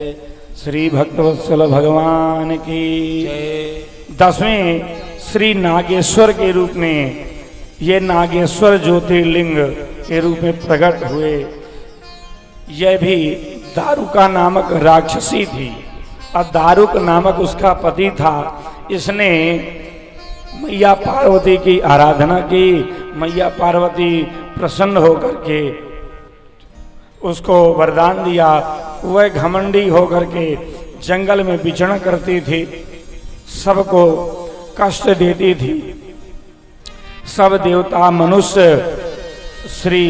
श्री भक्तवत्सल भगवान की। 10वें श्री नागेश्वर के रूप में ये नागेश्वर ज्योतिर्लिंग के रूप में प्रकट हुए। यह भी दारुका नामक राक्षसी थी और दारुक नामक उसका पति था। इसने मैया पार्वती की आराधना की। मैया पार्वती प्रसन्न होकर के उसको वरदान दिया। वह घमंडी होकर के जंगल में विचरण करती थी, सबको कष्ट देती थी। सब देवता मनुष्य श्री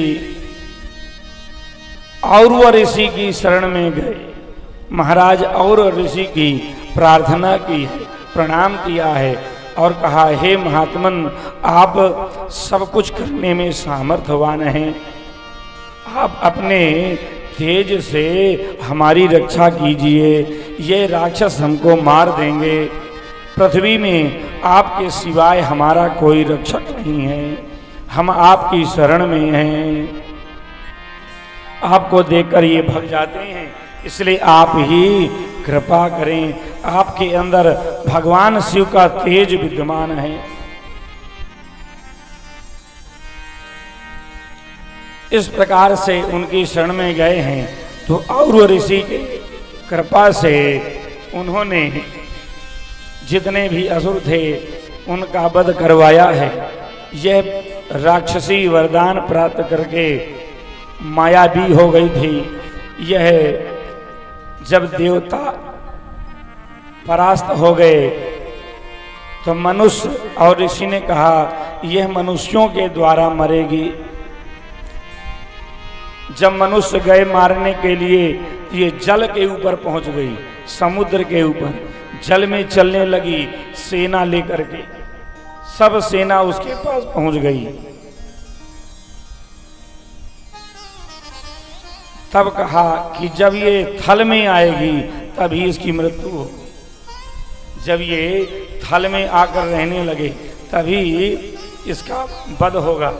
औरव ऋषि की शरण में गए। महाराज औरव ऋषि की प्रार्थना की है, प्रणाम किया है और कहा, हे महात्मन, आप सब कुछ करने में सामर्थ्यवान हैं। आप अपने तेज से हमारी रक्षा कीजिए। ये राक्षस हमको मार देंगे। पृथ्वी में आपके सिवाय हमारा कोई रक्षक नहीं है। हम आपकी शरण में हैं। आपको देखकर ये भग जाते हैं, इसलिए आप ही कृपा करें। आपके अंदर भगवान शिव का तेज विद्यमान है। इस प्रकार से उनकी शरण में गए हैं तो औरव ऋषि के कृपा से उन्होंने जितने भी असुर थे उनका वध करवाया है। यह राक्षसी वरदान प्राप्त करके मायावी हो गई थी। यह जब देवता परास्त हो गए तो मनुष्य और ऋषि ने कहा, यह मनुष्यों के द्वारा मरेगी। जब मनुष्य गए मारने के लिए, ये जल के ऊपर पहुंच गई, समुद्र के ऊपर जल में चलने लगी सेना लेकर के। सब सेना उसके पास पहुंच गई। तब कहा कि जब ये थल में आएगी तभी इसकी मृत्यु हो। जब ये थल में आकर रहने लगे तभी इसका वध होगा।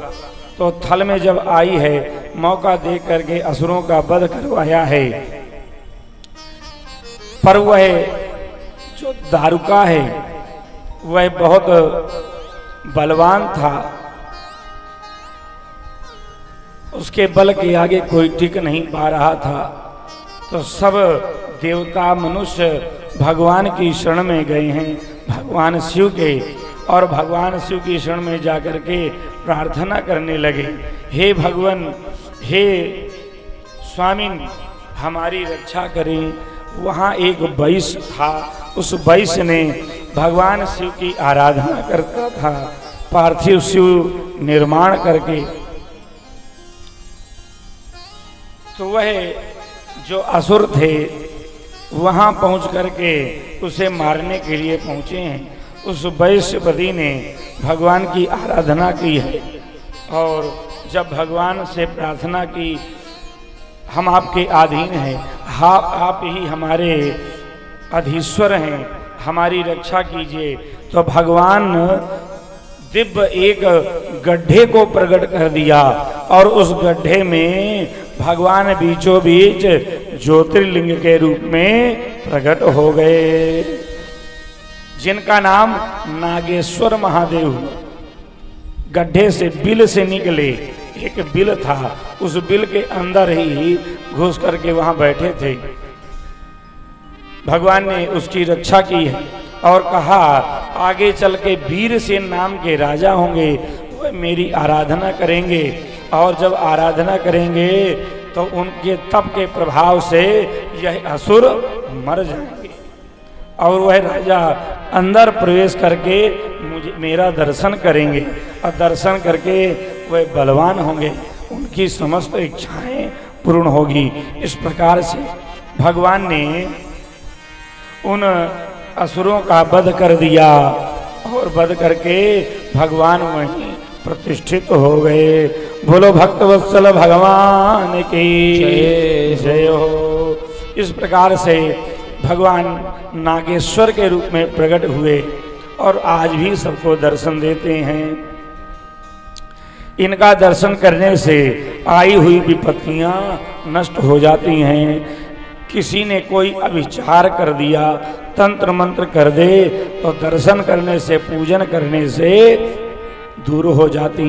तो थल में जब आई है, मौका देख करके असुरों का वध करवाया है। पर वह जो दारुका है वह बहुत बलवान था। उसके बल के आगे कोई टिक नहीं पा रहा था। तो सब देवता मनुष्य भगवान की शरण में गए हैं, भगवान शिव के। और भगवान शिव की शरण में जाकर के प्रार्थना करने लगे, हे भगवान, हे स्वामी, हमारी रक्षा करें। वहाँ एक वैश्य था। उस वैश्य ने भगवान शिव की आराधना करता था, पार्थिव शिव निर्माण करके। तो वह जो असुर थे वहाँ पहुँच करके उसे मारने के लिए पहुँचे हैं। उस वैश्यपति ने भगवान की आराधना की है और जब भगवान से प्रार्थना की, हम आपके अधीन हैं, आप ही हमारे अधीश्वर हैं, हमारी रक्षा कीजिए। तो भगवान दिव्य एक गड्ढे को प्रकट कर दिया और उस गड्ढे में भगवान बीचों बीच ज्योतिर्लिंग के रूप में प्रकट हो गए, जिनका नाम नागेश्वर महादेव। गड्ढे से बिल से निकले, एक बिल था, उस बिल के अंदर ही घुस करके वहां बैठे थे। भगवान ने उसकी रक्षा की है और कहा, आगे चल के वीरसेन नाम के राजा होंगे, वह मेरी आराधना करेंगे और जब आराधना करेंगे तो उनके तप के प्रभाव से यह असुर मर जाएंगे और वह राजा अंदर प्रवेश करके मेरा दर्शन करेंगे और दर्शन करके वह बलवान होंगे, उनकी समस्त इच्छाएं पूर्ण होगी। इस प्रकार से भगवान ने उन असुरों का वध कर दिया और वध करके भगवान वहीं प्रतिष्ठित हो गए। बोलो भक्तवत्सल भगवान की जय हो। इस प्रकार से भगवान नागेश्वर के रूप में प्रकट हुए और आज भी सबको दर्शन देते हैं। इनका दर्शन करने से आई हुई विपत्तियां नष्ट हो जाती हैं। किसी ने कोई अभिचार कर दिया, तंत्र मंत्र कर दे, तो दर्शन करने से, पूजन करने से दूर हो जाती